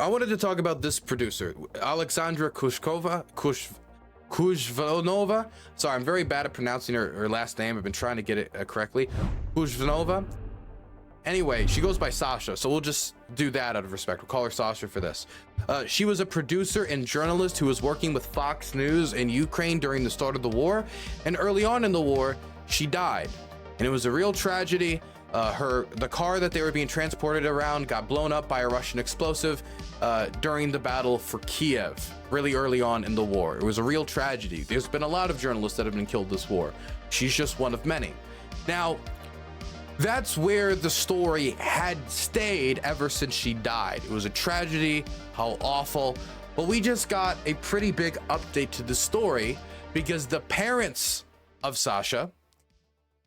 I wanted to talk about this producer, Oleksandra Kuvshynova. Sorry, I'm very bad at pronouncing her last name. I've been trying to get it correctly. Kuvshynova. Anyway, she goes by Sasha, so we'll just do that out of respect. We'll call her Sasha for this. She was a producer and journalist who was working with Fox News in Ukraine during the start of the war, and early on in the war, she died, and it was a real tragedy. The car that they were being transported around got blown up by a Russian explosive during the battle for Kiev, really early on in the war. It was a real tragedy. There's been a lot of journalists that have been killed this war. She's just one of many. Now, that's where the story had stayed ever since she died. It was a tragedy, how awful. But we just got a pretty big update to the story because the parents of Sasha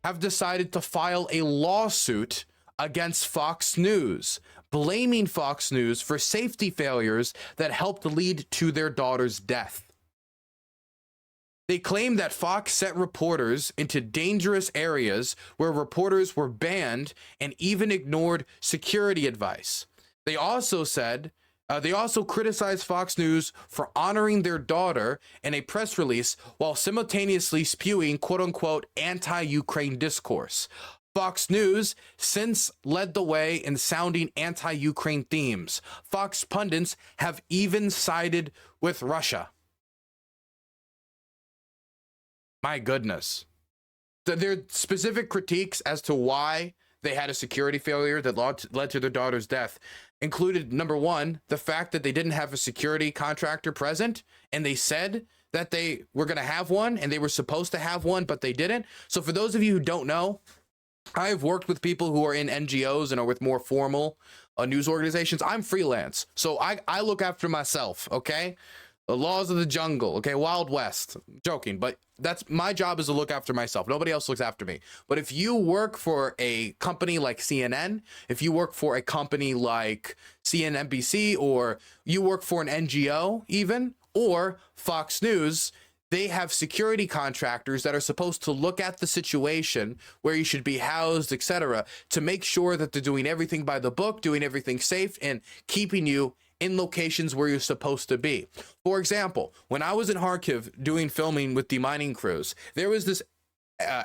have decided to file a lawsuit against Fox News, blaming Fox News for safety failures that helped lead to their daughter's death. They claim that Fox sent reporters into dangerous areas where reporters were banned and even ignored security advice. They also criticized Fox News for honoring their daughter in a press release while simultaneously spewing quote-unquote anti-Ukraine discourse. Fox News since led the way in sounding anti-Ukraine themes. Fox pundits have even sided with Russia. My goodness. There are specific critiques as to why they had a security failure that led to their daughter's death. Included, number one, the fact that they didn't have a security contractor present, and they said that they were going to have one, and they were supposed to have one, but they didn't. So for those of you who don't know, I've worked with people who are in NGOs and are with more formal news organizations. I'm freelance, so I look after myself, okay? The laws of the jungle, okay? Wild West. I'm joking, but that's my job, is to look after myself. Nobody else looks after me. But if you work for a company like CNN, if you work for a company like CNBC, or you work for an NGO even, or Fox News, they have security contractors that are supposed to look at the situation, where you should be housed, etc., to make sure that they're doing everything by the book, doing everything safe, and keeping you in locations where you're supposed to be. For example, when I was in Kharkiv doing filming with demining crews, there was this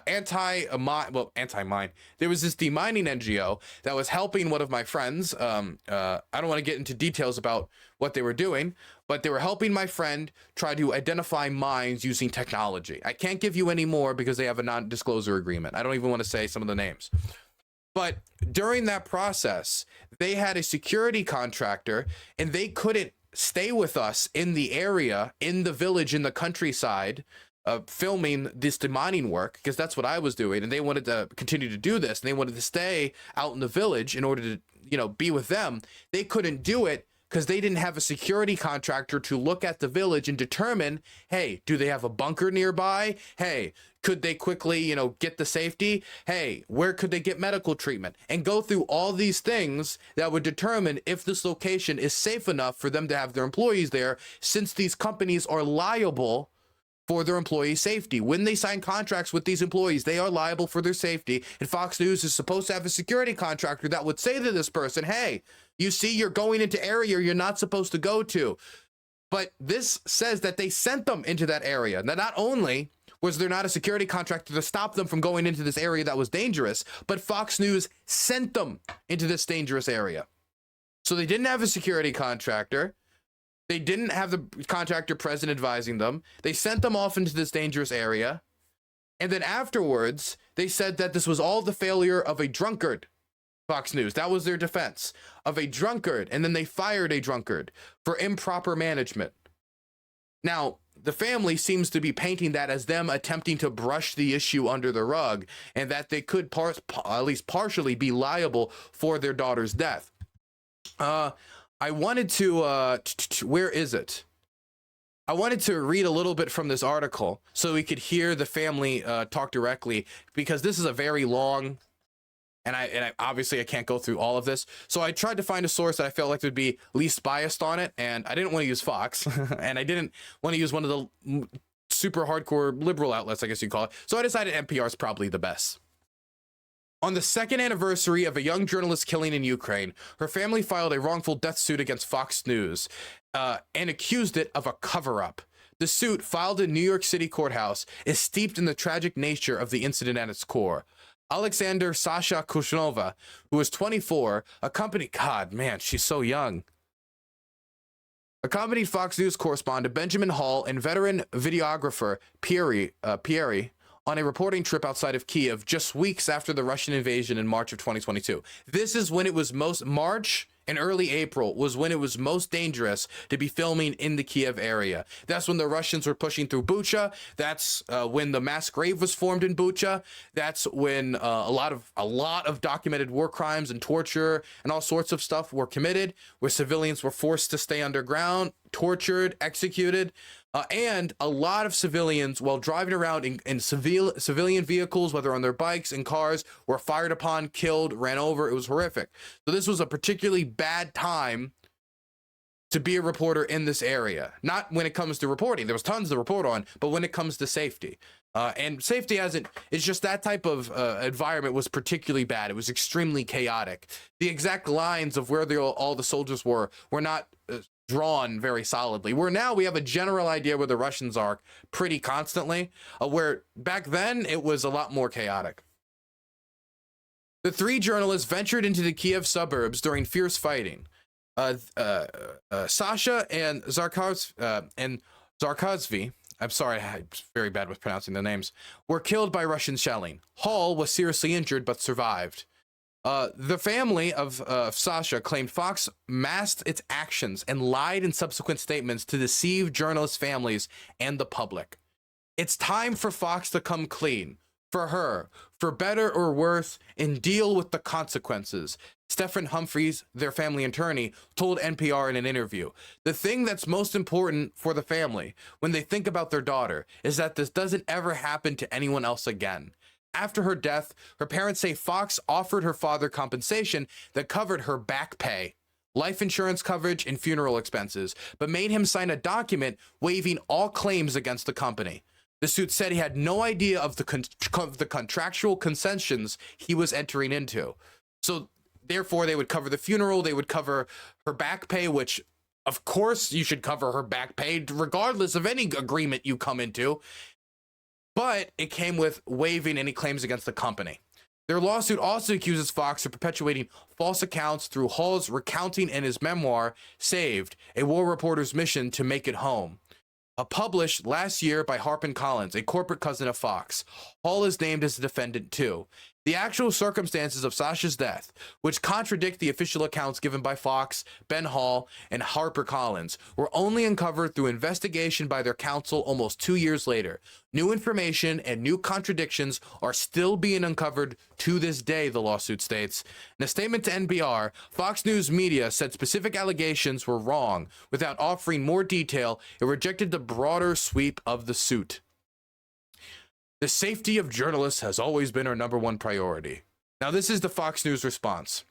anti-mine. There was this demining NGO that was helping one of my friends. I don't want to get into details about what they were doing, but they were helping my friend try to identify mines using technology. I can't give you any more because they have a non-disclosure agreement. I don't even want to say some of the names. But during that process, they had a security contractor, and they couldn't stay with us in the area, in the village, in the countryside, filming this demining work, because that's what I was doing. And they wanted to continue to do this, and they wanted to stay out in the village in order to, be with them. They couldn't do it because they didn't have a security contractor to look at the village and determine, hey, do they have a bunker nearby? Hey, could they quickly, get the safety? Hey, where could they get medical treatment? And go through all these things that would determine if this location is safe enough for them to have their employees there, since these companies are liable for their employee safety. When they sign contracts with these employees, they are liable for their safety. And Fox News is supposed to have a security contractor that would say to this person, hey, you see, you're going into area you're not supposed to go to. But this says that they sent them into that area. Now, not only was there not a security contractor to stop them from going into this area that was dangerous, but Fox News sent them into this dangerous area. So they didn't have a security contractor. They didn't have the contractor present advising them. They sent them off into this dangerous area. And then afterwards, they said that this was all the failure of a drunkard. Fox News, that was their defense, of a drunkard. And then they fired a drunkard for improper management. Now, the family seems to be painting that as them attempting to brush the issue under the rug, and that they could at least partially be liable for their daughter's death. I wanted to, where is it? I wanted to read a little bit from this article so we could hear the family talk directly, because this is a very long, and I obviously I can't go through all of this. So I tried to find a source that I felt like would be least biased on it, and I didn't want to use Fox, and I didn't want to use one of the super hardcore liberal outlets, I guess you'd call it. So I decided NPR is probably the best. On the second anniversary of a young journalist killing in Ukraine, her family filed a wrongful death suit against Fox News and accused it of a cover-up. The suit, filed in New York City courthouse, is steeped in the tragic nature of the incident at its core. Oleksandra Sasha Kuvshynova, who was 24, accompanied, God, man, she's so young, accompanied Fox News correspondent Benjamin Hall and veteran videographer Pieri on a reporting trip outside of Kiev just weeks after the Russian invasion in March of 2022. This is when it was March and early April was when it was most dangerous to be filming in the Kiev area. That's when the Russians were pushing through Bucha. That's when the mass grave was formed in Bucha. That's when a lot of documented war crimes and torture and all sorts of stuff were committed, where civilians were forced to stay underground, tortured, executed. And a lot of civilians, while driving around in civilian vehicles, whether on their bikes and cars, were fired upon, killed, ran over. It was horrific. So this was a particularly bad time to be a reporter in this area. Not when it comes to reporting. There was tons to report on, but when it comes to safety. And safety it's just that type of environment was particularly bad. It was extremely chaotic. The exact lines of where all the soldiers were not drawn very solidly. Where now we have a general idea where the Russians are pretty constantly, where back then it was a lot more chaotic. The three journalists ventured into the Kiev suburbs during fierce fighting. Sasha and Zarkazvi, I'm sorry, I'm very bad with pronouncing the names, were killed by Russian shelling. Hall was seriously injured but survived. The family of Sasha claimed Fox masked its actions and lied in subsequent statements to deceive journalists' families and the public. It's time for Fox to come clean, for her, for better or worse, and deal with the consequences. Stephen Humphreys, their family attorney, told NPR in an interview. The thing that's most important for the family when they think about their daughter is that this doesn't ever happen to anyone else again. After her death, her parents say Fox offered her father compensation that covered her back pay, life insurance coverage, and funeral expenses, but made him sign a document waiving all claims against the company. The suit said he had no idea of the contractual concessions he was entering into. So therefore, they would cover the funeral, they would cover her back pay, which of course you should cover her back pay regardless of any agreement you come into. But it came with waiving any claims against the company. Their lawsuit also accuses Fox of perpetuating false accounts through Hall's recounting in his memoir, Saved, a war reporter's mission to make it home. Published last year by HarperCollins, a corporate cousin of Fox. Hall is named as the defendant too. The actual circumstances of Sasha's death, which contradict the official accounts given by Fox, Ben Hall, and HarperCollins, were only uncovered through investigation by their counsel almost 2 years later. New information and new contradictions are still being uncovered to this day, the lawsuit states. In a statement to NPR, Fox News Media said specific allegations were wrong. Without offering more detail, it rejected the broader sweep of the suit. The safety of journalists has always been our #1 priority. Now, this is the Fox News response.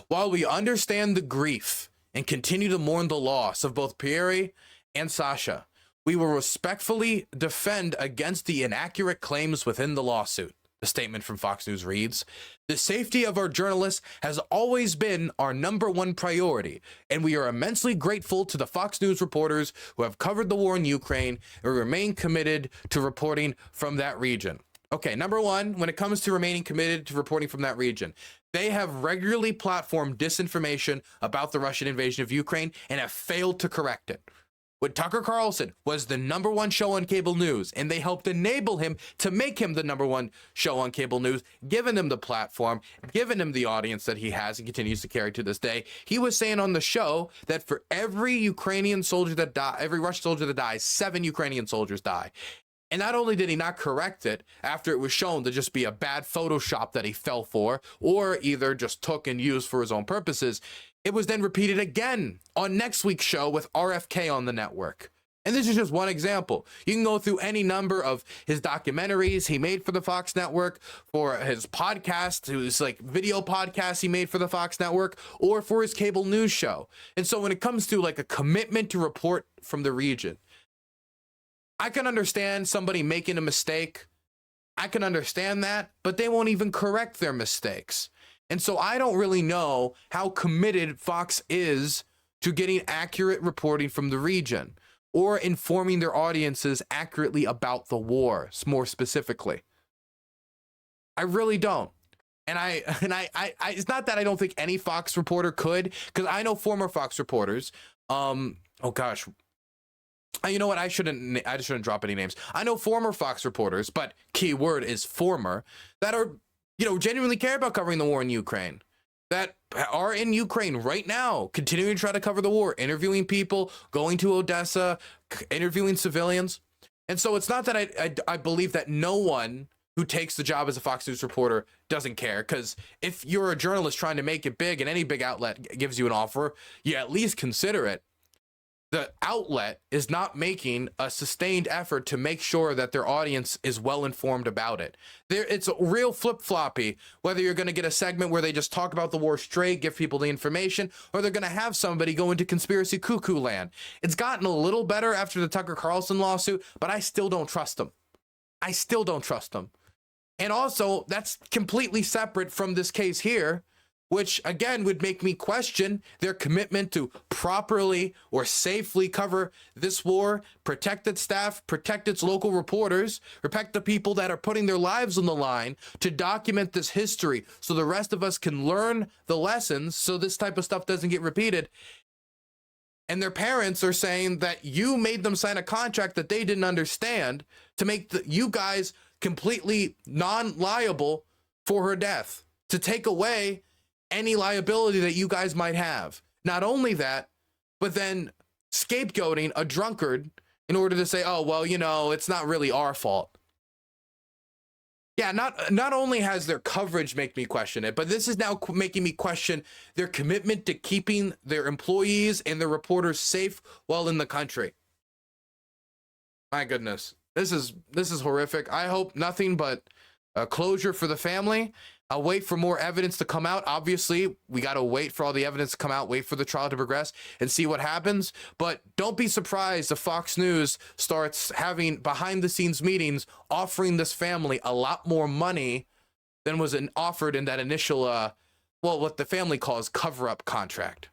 While we understand the grief and continue to mourn the loss of both Pieri and Sasha, we will respectfully defend against the inaccurate claims within the lawsuit. The statement from Fox News reads, "The safety of our journalists has always been our #1 priority, and we are immensely grateful to the Fox News reporters who have covered the war in Ukraine and remain committed to reporting from that region." Okay, #1, when it comes to remaining committed to reporting from that region, they have regularly platformed disinformation about the Russian invasion of Ukraine and have failed to correct it. When Tucker Carlson was the #1 show on cable news, and they helped enable him to make him the #1 show on cable news, given him the platform, given him the audience that he has and continues to carry to this day, he was saying on the show that for every Ukrainian soldier that dies, every Russian soldier that dies, 7 Ukrainian soldiers die. And not only did he not correct it after it was shown to just be a bad Photoshop that he fell for, or either just took and used for his own purposes, it was then repeated again on next week's show with RFK on the network. And this is just one example. You can go through any number of his documentaries he made for the Fox network, for his podcast, his like video podcasts he made for the Fox network, or for his cable news show. And so when it comes to like a commitment to report from the region, I can understand somebody making a mistake I can understand that, but they won't even correct their mistakes. And so I don't really know how committed Fox is to getting accurate reporting from the region or informing their audiences accurately about the war, more specifically. I really don't. And I it's not that I don't think any Fox reporter could, because I know former Fox reporters. Oh gosh, you know what? I shouldn't drop any names. I know former Fox reporters, but key word is former, that are, genuinely care about covering the war in Ukraine, that are in Ukraine right now, continuing to try to cover the war, interviewing people, going to Odessa, interviewing civilians. And so it's not that I believe that no one who takes the job as a Fox News reporter doesn't care, because if you're a journalist trying to make it big and any big outlet gives you an offer, you at least consider it. The outlet is not making a sustained effort to make sure that their audience is well informed about it. It's a real flip-floppy, whether you're going to get a segment where they just talk about the war straight, give people the information, or they're going to have somebody go into conspiracy cuckoo land. It's gotten a little better after the Tucker Carlson lawsuit, but I still don't trust them. I still don't trust them. And also, that's completely separate from this case here, which again would make me question their commitment to properly or safely cover this war, protect its staff, protect its local reporters, protect the people that are putting their lives on the line to document this history so the rest of us can learn the lessons so this type of stuff doesn't get repeated. And their parents are saying that you made them sign a contract that they didn't understand to make you guys completely non-liable for her death, to take away any liability that you guys might have. Not only that, but then scapegoating a drunkard in order to say, oh, well, it's not really our fault. Yeah, not only has their coverage make me question it, but this is now making me question their commitment to keeping their employees and their reporters safe while in the country. My goodness, this is horrific. I hope nothing but closure for the family. I'll wait for more evidence to come out. Obviously, we got to wait for all the evidence to come out, wait for the trial to progress and see what happens. But don't be surprised if Fox News starts having behind the scenes meetings offering this family a lot more money than was offered in that initial, what the family calls cover-up contract.